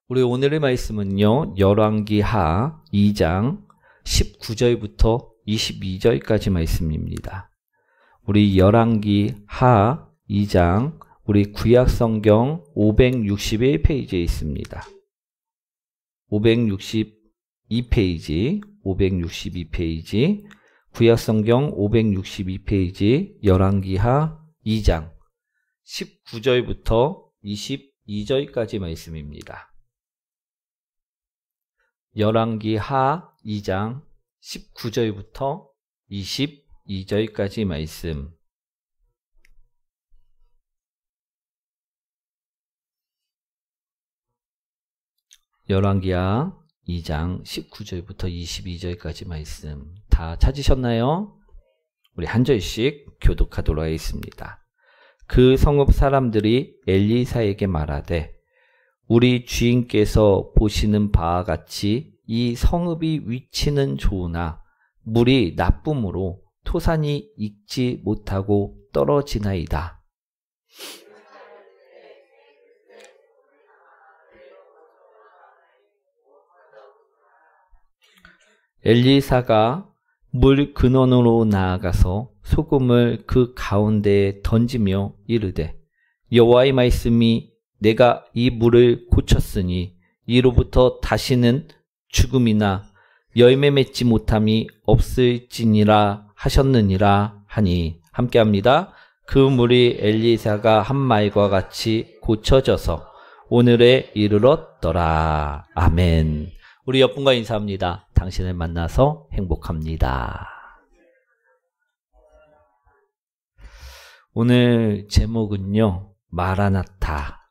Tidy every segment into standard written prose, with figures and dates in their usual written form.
우리 오늘의 말씀은요, 열왕기하 2장 19절부터 22절까지 말씀입니다. 우리 열왕기하 2장 우리 구약성경 561페이지에 있습니다. 562페이지 구약성경 562페이지 열왕기하 2장 19절부터 22절까지 말씀입니다. 열왕기하 2장 19절부터 22절까지 말씀. 열왕기하 2장 19절부터 22절까지 말씀 다 찾으셨나요? 우리 한 절씩 교독하도록 하겠습니다. 그 성읍 사람들이 엘리사에게 말하되 우리 주인께서 보시는 바와 같이 이 성읍이 위치는 좋으나 물이 나쁨으로 토산이 익지 못하고 떨어지나이다. 엘리사가 물 근원으로 나아가서 소금을 그 가운데에 던지며 이르되 여호와의 말씀이 내가 이 물을 고쳤으니 이로부터 다시는 죽음이나 열매 맺지 못함이 없을지니라 하셨느니라 하니 함께합니다. 그 물이 엘리사가 한 말과 같이 고쳐져서 오늘에 이르렀더라. 아멘. 우리 옆분과 인사합니다. 당신을 만나서 행복합니다. 오늘 제목은요, 마라나타.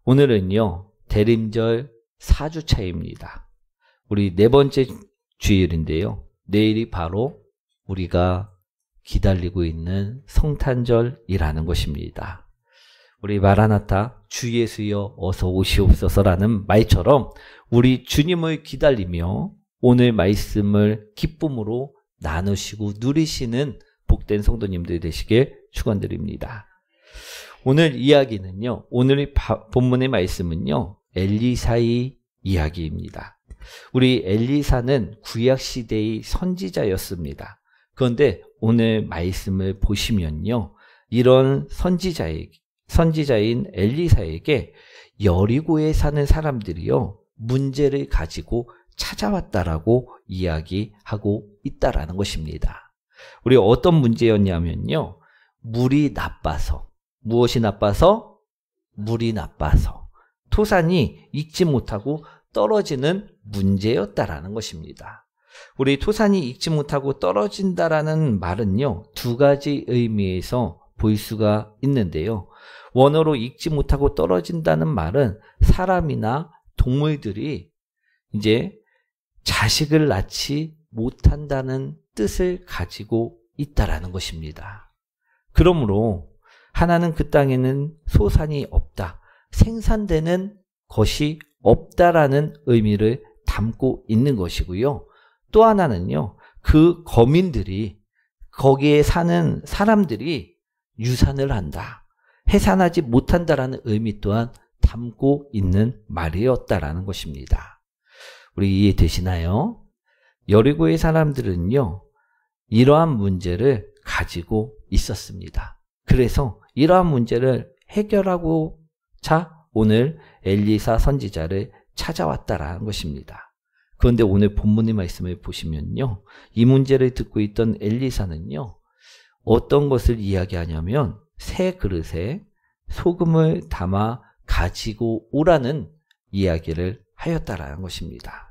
오늘은요, 대림절 4주차입니다. 우리 네 번째 주일인데요. 내일이 바로 우리가 기다리고 있는 성탄절이라는 것입니다. 우리 마라나타 주 예수여 어서 오시옵소서라는 말처럼 우리 주님을 기다리며 오늘 말씀을 기쁨으로 나누시고 누리시는 복된 성도님들 되시길 축원드립니다. 오늘 이야기는요, 오늘 본문의 말씀은요, 엘리사의 이야기입니다. 우리 엘리사는 구약시대의 선지자였습니다. 그런데 오늘 말씀을 보시면요, 이런 선지자인 엘리사에게 여리고에 사는 사람들이요, 문제를 가지고 찾아왔다라고 이야기하고 있다라는 것입니다. 우리 어떤 문제였냐면요, 물이 나빠서, 무엇이 나빠서? 물이 나빠서 토산이 익지 못하고 떨어지는 문제였다라는 것입니다. 우리 토산이 익지 못하고 떨어진다라는 말은요, 두 가지 의미에서 볼 수가 있는데요. 원어로 익지 못하고 떨어진다는 말은 사람이나 동물들이 이제 자식을 낳지 못한다는 뜻을 가지고 있다라는 것입니다. 그러므로 하나는 그 땅에는 소산이 없다, 생산되는 것이 없다라는 의미를 담고 있는 것이고요. 또 하나는요, 그 거민들이, 거기에 사는 사람들이 유산을 한다, 해산하지 못한다라는 의미 또한 담고 있는 말이었다라는 것입니다. 우리 이해되시나요? 여리고의 사람들은요, 이러한 문제를 가지고 있었습니다. 그래서 이러한 문제를 해결하고자 오늘 엘리사 선지자를 찾아왔다라는 것입니다. 그런데 오늘 본문의 말씀을 보시면요, 이 문제를 듣고 있던 엘리사는요, 어떤 것을 이야기하냐면 새 그릇에 소금을 담아 가지고 오라는 이야기를 하였다라는 것입니다.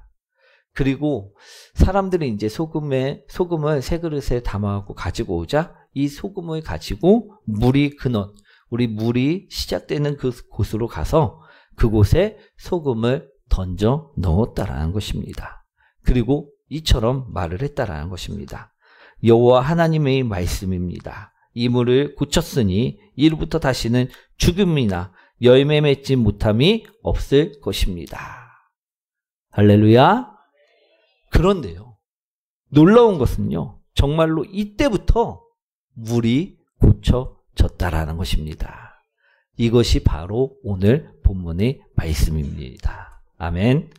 그리고 사람들이 이제 소금을 새 그릇에 담아갖고 가지고 오자 이 소금을 가지고 물이 근원, 우리 물이 시작되는 그 곳으로 가서 그곳에 소금을 던져 넣었다라는 것입니다. 그리고 이처럼 말을 했다라는 것입니다. 여호와 하나님의 말씀입니다. 이 물을 고쳤으니 이로부터 다시는 죽음이나 열매 맺지 못함이 없을 것입니다. 할렐루야. 그런데요, 놀라운 것은요, 정말로 이때부터 물이 고쳐졌다라는 것입니다. 이것이 바로 오늘 본문의 말씀입니다. 아멘.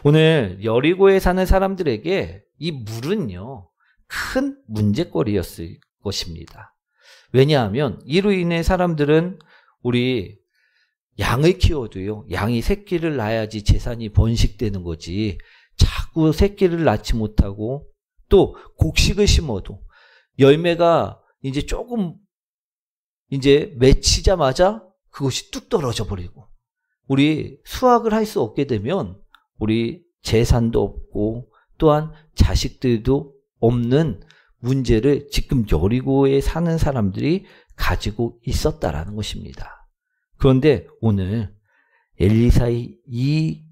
오늘 여리고에 사는 사람들에게 이 물은요, 큰 문제거리였을 것입니다. 왜냐하면 이로 인해 사람들은 우리 양을 키워도요, 양이 새끼를 낳아야지 재산이 번식되는 거지, 자꾸 새끼를 낳지 못하고, 또 곡식을 심어도 열매가 이제 조금 이제 맺히자마자 그것이 뚝 떨어져 버리고, 우리 수확을 할 수 없게 되면 우리 재산도 없고 또한 자식들도 없는 문제를 지금 여리고에 사는 사람들이 가지고 있었다라는 것입니다. 그런데 오늘 엘리사의 이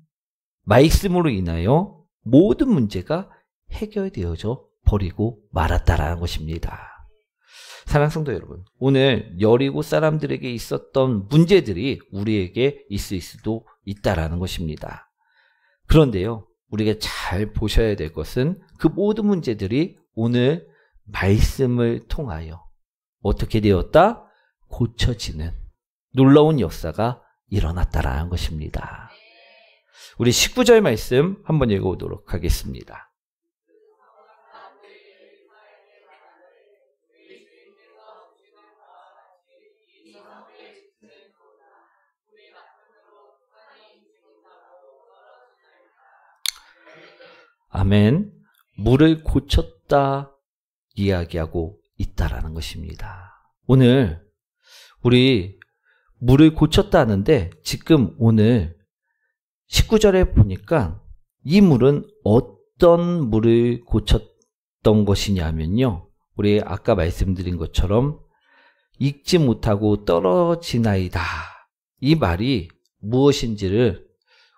말씀으로 인하여 모든 문제가 해결되어져 버리고 말았다라는 것입니다. 사랑하는 성도 여러분, 오늘 여리고 사람들에게 있었던 문제들이 우리에게 있을 수도 있다라는 것입니다. 그런데요, 우리가 잘 보셔야 될 것은 그 모든 문제들이 오늘 말씀을 통하여 어떻게 되었다? 고쳐지는 놀라운 역사가 일어났다라는 것입니다. 우리 19절 말씀 한번 읽어보도록 하겠습니다. 아멘. 물을 고쳤다 이야기하고 있다라는 것입니다. 오늘 우리 물을 고쳤다 하는데 지금 오늘 19절에 보니까 이 물은 어떤 물을 고쳤던 것이냐면요, 우리 아까 말씀드린 것처럼 익지 못하고 떨어지나이다, 이 말이 무엇인지를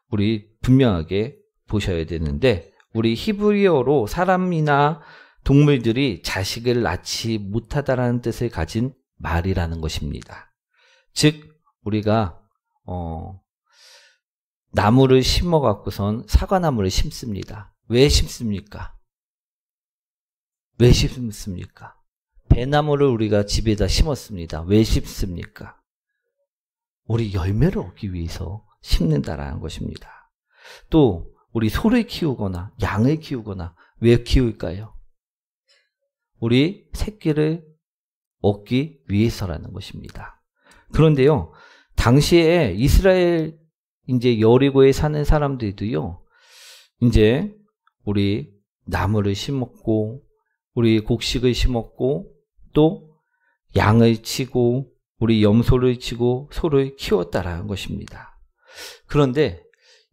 우리 분명하게 보셔야 되는데, 우리 히브리어로 사람이나 동물들이 자식을 낳지 못하다라는 뜻을 가진 말이라는 것입니다. 즉 우리가 나무를 심어 갖고선 사과나무를 심습니다. 왜 심습니까? 왜 심습니까? 배나무를 우리가 집에다 심었습니다. 왜 심습니까? 우리 열매를 얻기 위해서 심는다라는 것입니다. 또 우리 소를 키우거나 양을 키우거나 왜 키울까요? 우리 새끼를 얻기 위해서라는 것입니다. 그런데요, 당시에 이스라엘 이제 여리고에 사는 사람들도요, 이제 우리 나무를 심었고, 우리 곡식을 심었고, 또 양을 치고, 우리 염소를 치고, 소를 키웠다라는 것입니다. 그런데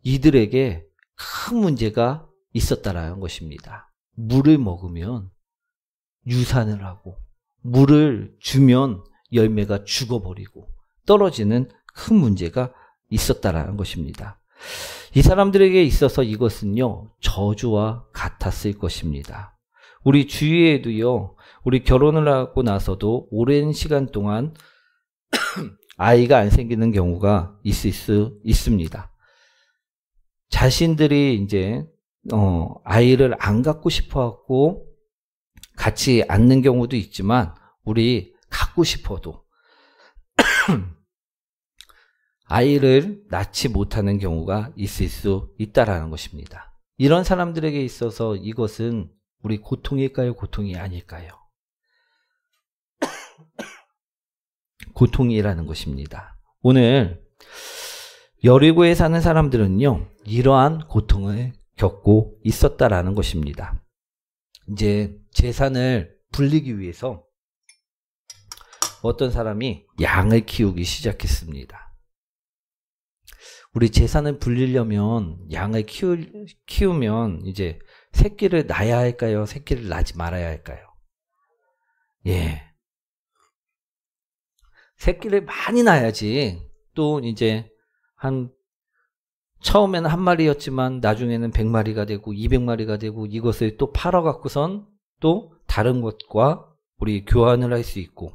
이들에게 큰 문제가 있었다라는 것입니다. 물을 먹으면 유산을 하고, 물을 주면 열매가 죽어버리고 떨어지는 큰 문제가 있었다라는 것입니다. 이 사람들에게 있어서 이것은요, 저주와 같았을 것입니다. 우리 주위에도요, 우리 결혼을 하고 나서도 오랜 시간 동안 아이가 안 생기는 경우가 있을 수 있습니다. 자신들이 이제 아이를 안 갖고 싶어하고 갖지 않는 경우도 있지만, 우리 갖고 싶어도 아이를 낳지 못하는 경우가 있을 수 있다라는 것입니다. 이런 사람들에게 있어서 이것은 우리 고통일까요? 고통이 아닐까요? 고통이라는 것입니다. 오늘 여리고에 사는 사람들은요, 이러한 고통을 겪고 있었다라는 것입니다. 이제 재산을 불리기 위해서 어떤 사람이 양을 키우기 시작했습니다. 우리 재산을 불리려면 양을 키우면 이제 새끼를 낳아야 할까요? 새끼를 낳지 말아야 할까요? 예. 새끼를 많이 낳아야지 또 이제 처음에는 한 마리였지만 나중에는 100마리가 되고 200마리가 되고, 이것을 또 팔아갖고선 또 다른 것과 우리 교환을 할 수 있고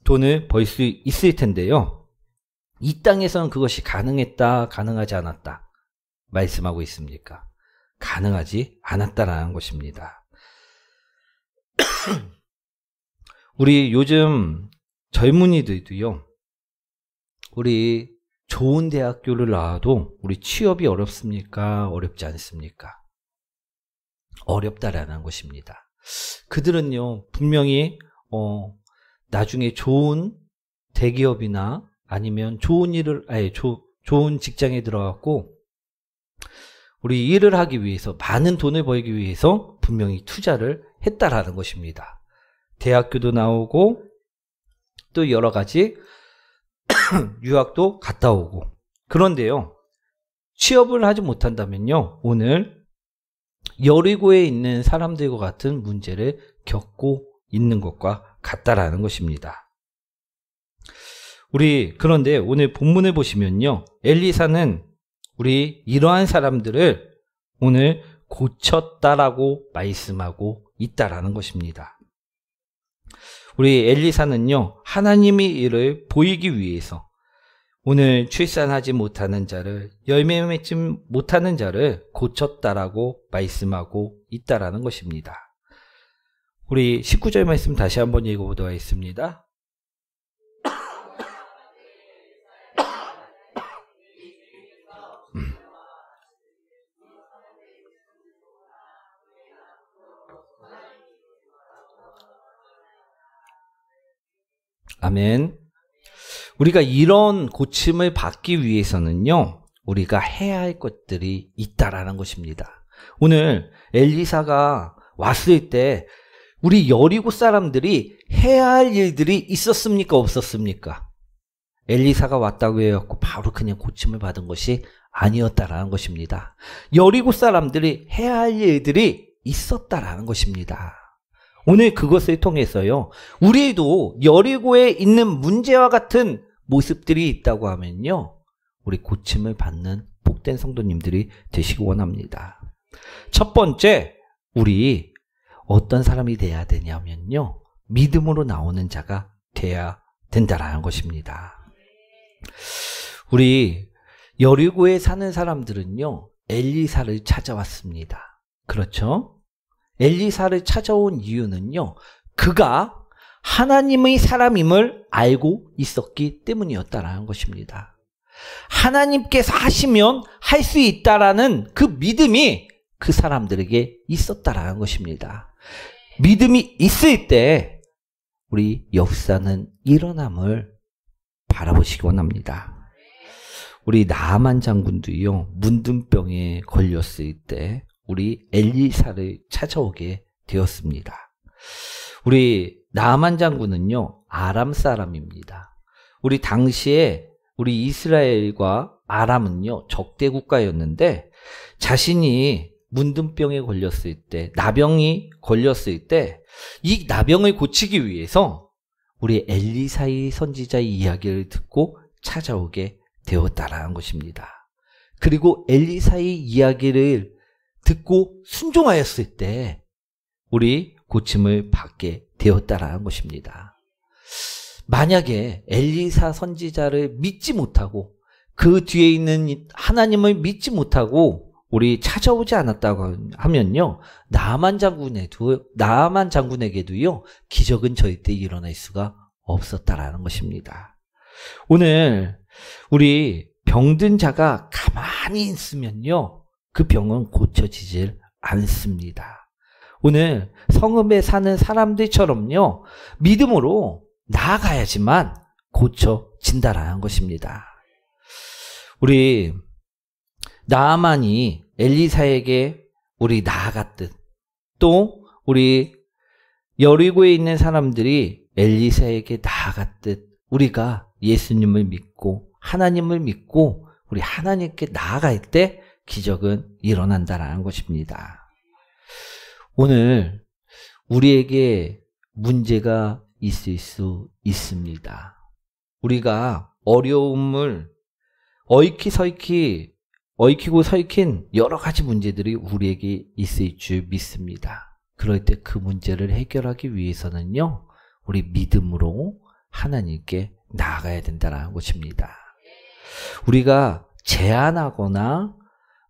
돈을 벌 수 있을 텐데요, 이 땅에서는 그것이 가능했다, 가능하지 않았다 말씀하고 있습니까? 가능하지 않았다라는 것입니다. 우리 요즘 젊은이들도요, 우리 좋은 대학교를 나와도 우리 취업이 어렵습니까? 어렵지 않습니까? 어렵다라는 것입니다. 그들은요, 분명히 나중에 좋은 대기업이나 아니면 좋은 직장에 들어갔고 우리 일을 하기 위해서, 많은 돈을 벌기 위해서 분명히 투자를 했다라는 것입니다. 대학교도 나오고 또 여러 가지 유학도 갔다 오고. 그런데요, 취업을 하지 못한다면요, 오늘 여리고에 있는 사람들과 같은 문제를 겪고 있는 것과 같다라는 것입니다. 그런데 오늘 본문을 보시면요, 엘리사는 우리 이러한 사람들을 오늘 고쳤다라고 말씀하고 있다라는 것입니다. 우리 엘리사는요, 하나님의 일을 보이기 위해서 오늘 출산하지 못하는 자를, 열매 맺지 못하는 자를 고쳤다라고 말씀하고 있다라는 것입니다. 우리 19절 말씀 다시 한번 읽어보도록 하겠습니다. 아멘. 우리가 이런 고침을 받기 위해서는요, 우리가 해야 할 것들이 있다라는 것입니다. 오늘 엘리사가 왔을 때 우리 여리고 사람들이 해야 할 일들이 있었습니까? 없었습니까? 엘리사가 왔다고 해갖고 바로 그냥 고침을 받은 것이 아니었다라는 것입니다. 여리고 사람들이 해야 할 일들이 있었다라는 것입니다. 오늘 그것을 통해서요, 우리도 여리고에 있는 문제와 같은 모습들이 있다고 하면요, 우리 고침을 받는 복된 성도님들이 되시기 원합니다. 첫 번째, 우리 어떤 사람이 돼야 되냐면요, 믿음으로 나오는 자가 돼야 된다라는 것입니다. 우리 여리고에 사는 사람들은요, 엘리사를 찾아왔습니다. 그렇죠? 엘리사를 찾아온 이유는요, 그가 하나님의 사람임을 알고 있었기 때문이었다라는 것입니다. 하나님께서 하시면 할 수 있다라는 그 믿음이 그 사람들에게 있었다라는 것입니다. 믿음이 있을 때 우리 역사는 일어남을 바라보시기 원합니다. 우리 나아만 장군도요, 문둥병에 걸렸을 때 우리 엘리사를 찾아오게 되었습니다. 우리 나아만 장군은요, 아람 사람입니다. 우리 당시에 우리 이스라엘과 아람은요, 적대 국가였는데 자신이 문둥병에 걸렸을 때, 나병이 걸렸을 때 이 나병을 고치기 위해서 우리 엘리사의 선지자의 이야기를 듣고 찾아오게 되었다라는 것입니다. 그리고 엘리사의 이야기를 듣고 순종하였을 때 우리 고침을 받게 되었다라는 것입니다. 만약에 엘리사 선지자를 믿지 못하고 그 뒤에 있는 하나님을 믿지 못하고 우리 찾아오지 않았다고 하면요, 나아만 장군에게도요, 기적은 절대 일어날 수가 없었다라는 것입니다. 오늘 우리 병든 자가 가만히 있으면요, 그 병은 고쳐지질 않습니다. 오늘 성읍에 사는 사람들처럼요, 믿음으로 나아가야지만 고쳐진다라는 것입니다. 우리 나아만이 엘리사에게 우리 나아갔듯, 또 우리 여리고에 있는 사람들이 엘리사에게 나아갔듯, 우리가 예수님을 믿고 하나님을 믿고 우리 하나님께 나아갈 때 기적은 일어난다라는 것입니다. 오늘 우리에게 문제가 있을 수 있습니다. 우리가 어려움을 얽히고 설킨 여러 가지 문제들이 우리에게 있을 줄 믿습니다. 그럴 때 그 문제를 해결하기 위해서는요, 우리 믿음으로 하나님께 나아가야 된다는 것입니다. 우리가 제한하거나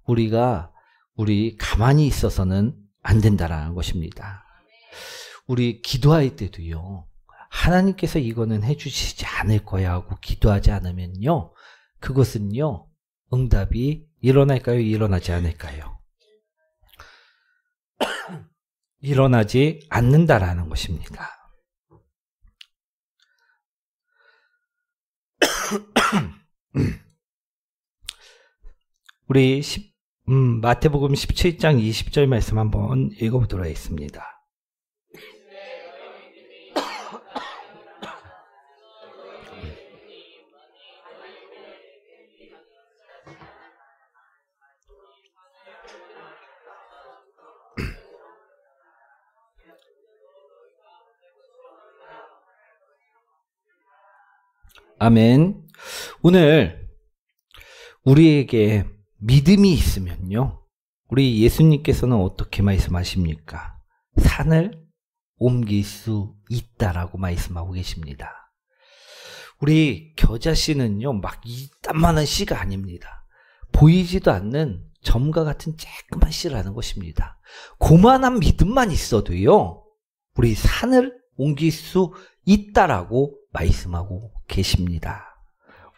우리 가만히 있어서는 안 된다는 것입니다. 우리 기도할 때도요, 하나님께서 이거는 해주시지 않을 거야 하고 기도하지 않으면요, 그것은요, 응답이 일어날까요? 일어나지 않을까요? 일어나지 않는다라는 것입니다. 우리 마태복음 17장 20절 말씀 한번 읽어보도록 하겠습니다. 아멘. 오늘 우리에게 믿음이 있으면요, 우리 예수님께서는 어떻게 말씀하십니까? 산을 옮길 수 있다라고 말씀하고 계십니다. 우리 겨자씨는요, 막 이딴만한 씨가 아닙니다. 보이지도 않는 점과 같은 쬐끄만 씨라는 것입니다. 고만한 믿음만 있어도요, 우리 산을 옮길 수 있다라고 말씀하고 계십니다.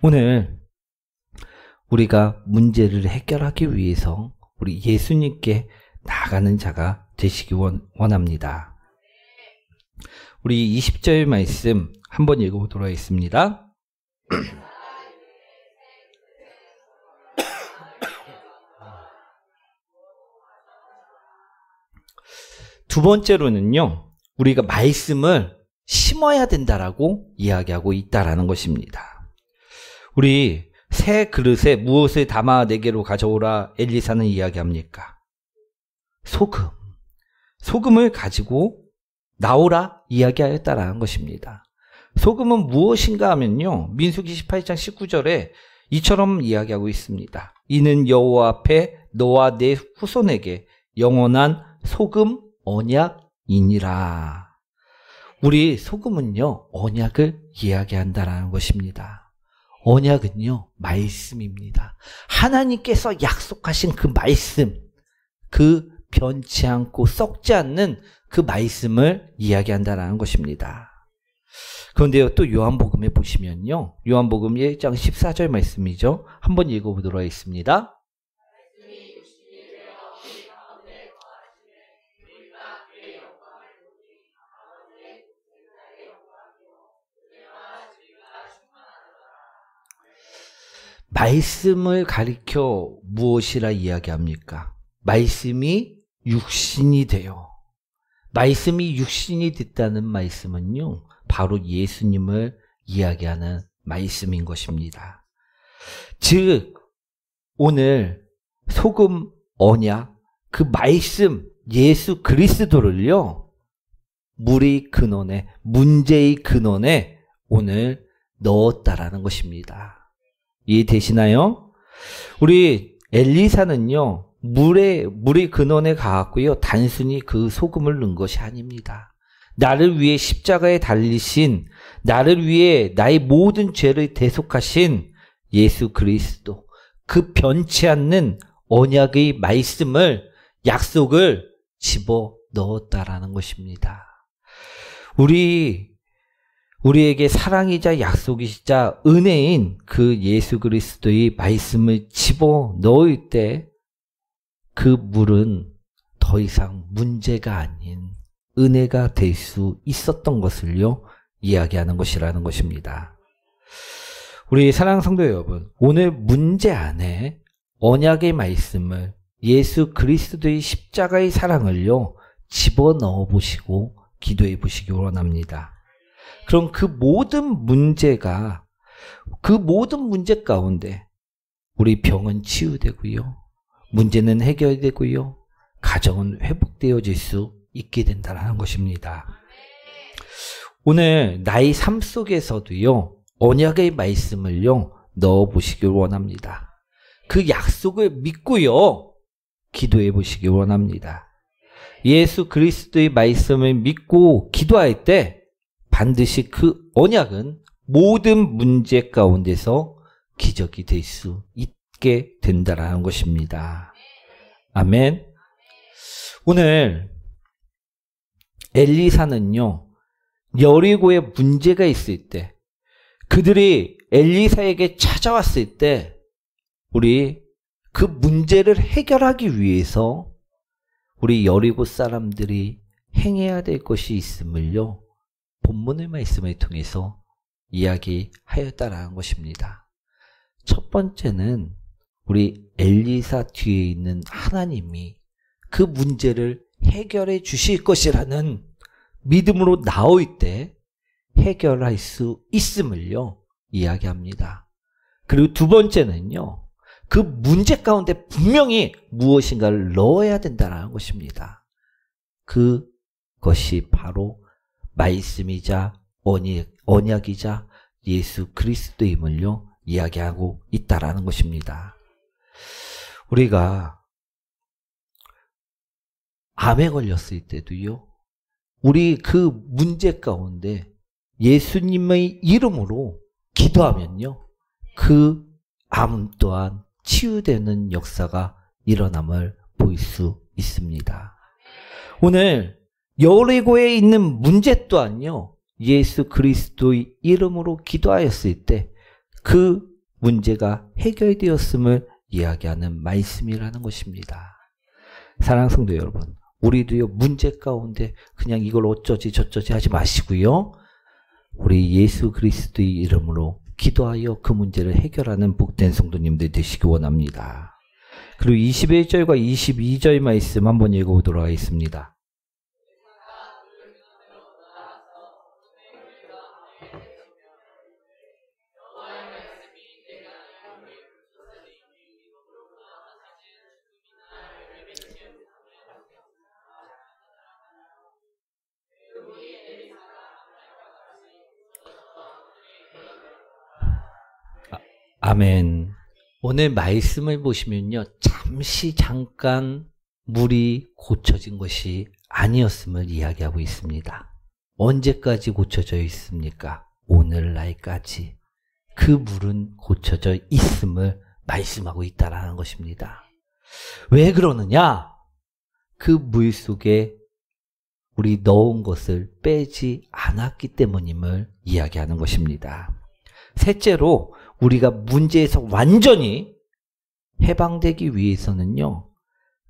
오늘 우리가 문제를 해결하기 위해서 우리 예수님께 나아가는 자가 되시기 원합니다. 우리 20절 말씀 한번 읽어보도록 하겠습니다. 두 번째로는요, 우리가 말씀을 심어야 된다라고 이야기하고 있다라는 것입니다. 우리 새 그릇에 무엇을 담아 내게로 가져오라 엘리사는 이야기합니까? 소금. 소금을 가지고 나오라 이야기하였다라는 것입니다. 소금은 무엇인가 하면요, 민수기 18장 19절에 이처럼 이야기하고 있습니다. 이는 여호와 앞에 너와 내 후손에게 영원한 소금 언약이니라. 우리 소금은요, 언약을 이야기한다라는 것입니다. 언약은요, 말씀입니다. 하나님께서 약속하신 그 말씀, 그 변치 않고 썩지 않는 그 말씀을 이야기한다라는 것입니다. 그런데요, 또 요한복음에 보시면요, 요한복음 1장 14절 말씀이죠. 한번 읽어보도록 하겠습니다. 말씀을 가리켜 무엇이라 이야기합니까? 말씀이 육신이 돼요. 말씀이 육신이 됐다는 말씀은요, 바로 예수님을 이야기하는 말씀인 것입니다. 즉, 오늘 소금 언약, 그 말씀, 예수 그리스도를요, 물의 근원에, 문제의 근원에 오늘 넣었다라는 것입니다. 이해되시나요? 우리 엘리사는요, 물의 근원에 가왔고요, 단순히 그 소금을 넣은 것이 아닙니다. 나를 위해 십자가에 달리신, 나를 위해 나의 모든 죄를 대속하신 예수 그리스도, 그 변치 않는 언약의 말씀을, 약속을 집어 넣었다라는 것입니다. 우리에게 사랑이자 약속이자 은혜인 그 예수 그리스도의 말씀을 집어 넣을 때 그 물은 더 이상 문제가 아닌 은혜가 될 수 있었던 것을요, 이야기하는 것이라는 것입니다. 우리 사랑하는 성도 여러분, 오늘 문제 안에 언약의 말씀을, 예수 그리스도의 십자가의 사랑을요, 집어넣어 보시고 기도해 보시기 원합니다. 그럼 그 모든 문제 가운데 우리 병은 치유되고요, 문제는 해결되고요, 가정은 회복되어질 수 있게 된다는 것입니다. 오늘 나의 삶 속에서도요, 언약의 말씀을요, 넣어보시길 원합니다. 그 약속을 믿고요, 기도해 보시길 원합니다. 예수 그리스도의 말씀을 믿고 기도할 때 반드시 그 언약은 모든 문제 가운데서 기적이 될 수 있게 된다라는 것입니다. 아멘. 오늘 엘리사는요, 여리고에 문제가 있을 때, 그들이 엘리사에게 찾아왔을 때 우리 그 문제를 해결하기 위해서 우리 여리고 사람들이 행해야 될 것이 있음을요, 본문의 말씀을 통해서 이야기하였다라는 것입니다. 첫 번째는 우리 엘리사 뒤에 있는 하나님이 그 문제를 해결해 주실 것이라는 믿음으로 나올 때 해결할 수 있음을요, 이야기합니다. 그리고 두 번째는요, 그 문제 가운데 분명히 무엇인가를 넣어야 된다는 것입니다. 그것이 바로 말씀이자 언약이자 예수 그리스도임을요, 이야기하고 있다라는 것입니다. 우리가 암에 걸렸을 때도요, 우리 그 문제 가운데 예수님의 이름으로 기도하면요, 그 암 또한 치유되는 역사가 일어남을 볼 수 있습니다. 오늘 여리고에 있는 문제 또한요, 예수 그리스도의 이름으로 기도하였을 때 그 문제가 해결되었음을 이야기하는 말씀이라는 것입니다. 사랑하는 성도 여러분, 우리도요, 문제 가운데 그냥 이걸 어쩌지 저쩌지 하지 마시고요, 우리 예수 그리스도의 이름으로 기도하여 그 문제를 해결하는 복된 성도님들 되시기 원합니다. 그리고 21절과 22절 말씀 한번 읽어보도록 하겠습니다. 아멘. 오늘 말씀을 보시면요, 잠깐 물이 고쳐진 것이 아니었음을 이야기하고 있습니다. 언제까지 고쳐져 있습니까? 오늘날까지 그 물은 고쳐져 있음을 말씀하고 있다라는 것입니다. 왜 그러느냐? 그 물 속에 우리 넣은 것을 빼지 않았기 때문임을 이야기하는 것입니다. 셋째로, 우리가 문제에서 완전히 해방되기 위해서는요,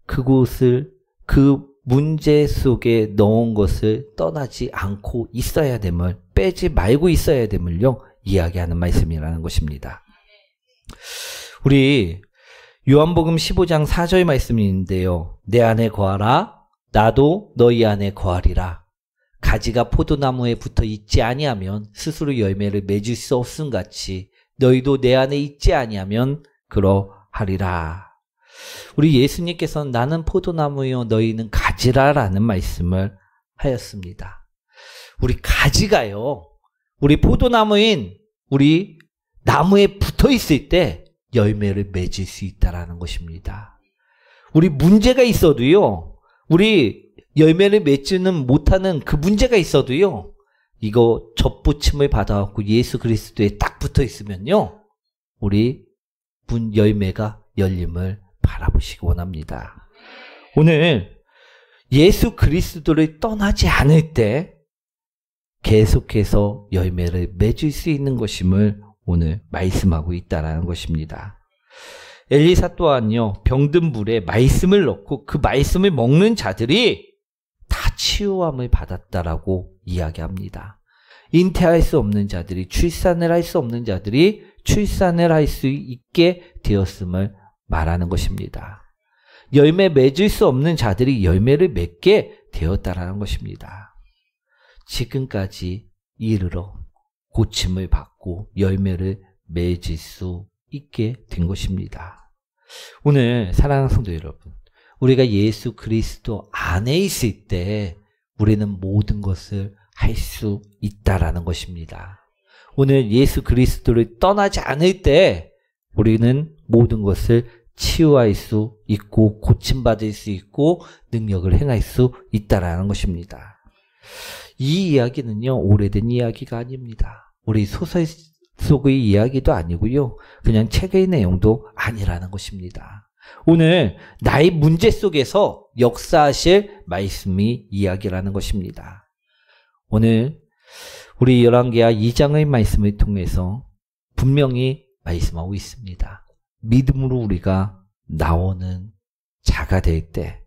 그곳을, 그 문제 속에 넣은 것을 떠나지 않고 있어야 됨을, 빼지 말고 있어야 됨을요, 이야기하는 말씀이라는 것입니다. 우리 요한복음 15장 4절 말씀인데요, 내 안에 거하라, 나도 너희 안에 거하리라. 가지가 포도나무에 붙어 있지 아니하면 스스로 열매를 맺을 수 없음 같이 너희도 내 안에 있지 아니하면 그러하리라. 우리 예수님께서는 나는 포도나무요 너희는 가지라라는 말씀을 하였습니다. 우리 가지가요, 우리 포도나무인 우리 나무에 붙어 있을 때 열매를 맺을 수 있다라는 것입니다. 우리 문제가 있어도요, 우리 열매를 맺지는 못하는 그 문제가 있어도요, 이거 접붙임을 받아갖고 예수 그리스도에 딱 붙어 있으면요, 우리 열매가 열림을 바라보시기 원합니다. 오늘 예수 그리스도를 떠나지 않을 때 계속해서 열매를 맺을 수 있는 것임을 오늘 말씀하고 있다는 것입니다. 엘리사 또한요, 병든 물에 말씀을 넣고 그 말씀을 먹는 자들이 다 치유함을 받았다라고 이야기합니다. 잉태할 수 없는 자들이, 출산을 할 수 없는 자들이 출산을 할 수 있게 되었음을 말하는 것입니다. 열매 맺을 수 없는 자들이 열매를 맺게 되었다라는 것입니다. 지금까지 이르러 고침을 받고 열매를 맺을 수 있게 된 것입니다. 오늘 사랑하는 성도 여러분, 우리가 예수 그리스도 안에 있을 때 우리는 모든 것을 할 수 있다라는 것입니다. 오늘 예수 그리스도를 떠나지 않을 때 우리는 모든 것을 치유할 수 있고 고침받을 수 있고 능력을 행할 수 있다라는 것입니다. 이 이야기는요, 오래된 이야기가 아닙니다. 우리 소설 속의 이야기도 아니고요, 그냥 책의 내용도 아니라는 것입니다. 오늘 나의 문제 속에서 역사하실 말씀이 이야기라는 것입니다. 오늘 우리 열왕기하 2장의 말씀을 통해서 분명히 말씀하고 있습니다. 믿음으로 우리가 나오는 자가 될 때,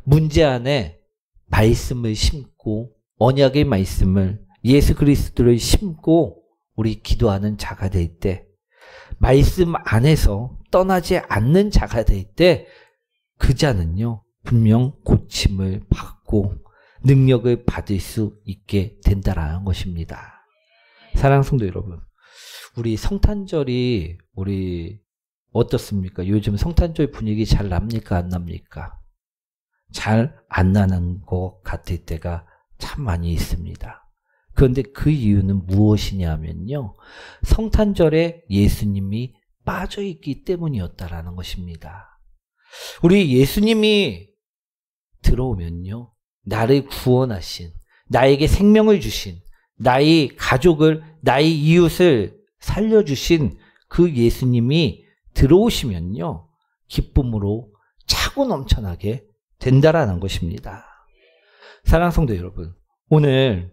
문제 안에 말씀을 심고 언약의 말씀을, 예수 그리스도를 심고 우리 기도하는 자가 될 때, 말씀 안에서 떠나지 않는 자가 될 때 그 자는요 분명 고침을 받고 능력을 받을 수 있게 된다라는 것입니다. 사랑하는 성도 여러분, 우리 성탄절이 어떻습니까? 요즘 성탄절 분위기 잘 납니까? 안 납니까? 잘 안 나는 것 같을 때가 참 많이 있습니다. 그런데 그 이유는 무엇이냐면요, 성탄절에 예수님이 빠져있기 때문이었다라는 것입니다. 우리 예수님이 들어오면요, 나를 구원하신, 나에게 생명을 주신, 나의 가족을, 나의 이웃을 살려주신 그 예수님이 들어오시면요 기쁨으로 차고 넘쳐나게 된다라는 것입니다. 사랑하는 성도 여러분, 오늘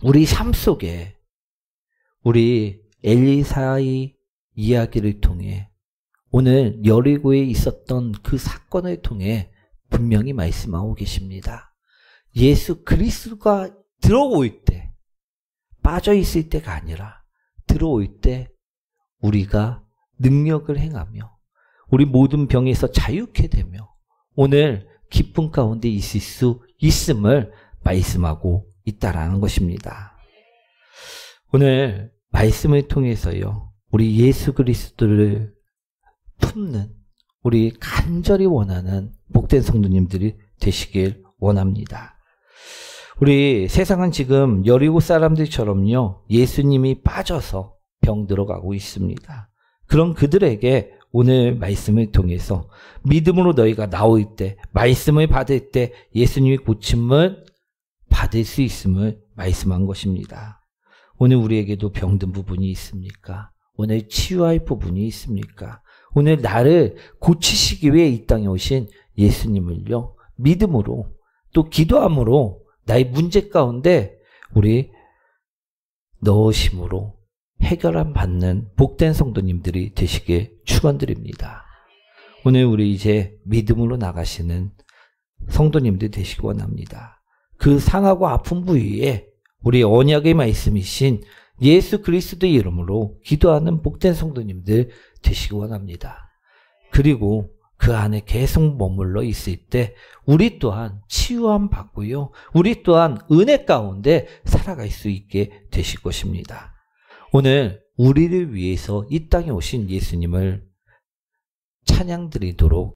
우리 삶 속에 우리 엘리사의 이야기를 통해, 오늘 여리고에 있었던 그 사건을 통해 분명히 말씀하고 계십니다. 예수 그리스도가 들어올 때, 빠져있을 때가 아니라 들어올 때 우리가 능력을 행하며 우리 모든 병에서 자유케 되며 오늘 기쁨 가운데 있을 수 있음을 말씀하고 있다라는 것입니다. 오늘 말씀을 통해서요, 우리 예수 그리스도를 품는, 우리 간절히 원하는 복된 성도님들이 되시길 원합니다. 우리 세상은 지금 여리고 사람들처럼요 예수님이 빠져서 병들어가고 있습니다. 그런 그들에게 오늘 말씀을 통해서 믿음으로 너희가 나올 때, 말씀을 받을 때 예수님이 고침을 받을 수 있음을 말씀한 것입니다. 오늘 우리에게도 병든 부분이 있습니까? 오늘 치유할 부분이 있습니까? 오늘 나를 고치시기 위해 이 땅에 오신 예수님을요 믿음으로 또 기도함으로 나의 문제 가운데 우리 넣으심으로 해결함 받는 복된 성도님들이 되시길 축원드립니다. 오늘 우리 이제 믿음으로 나가시는 성도님들 되시기 원합니다. 그 상하고 아픈 부위에 우리 언약의 말씀이신 예수 그리스도의 이름으로 기도하는 복된 성도님들 되시기 원합니다. 그리고 그 안에 계속 머물러 있을 때 우리 또한 치유함 받고요, 우리 또한 은혜 가운데 살아갈 수 있게 되실 것입니다. 오늘 우리를 위해서 이 땅에 오신 예수님을 찬양드리도록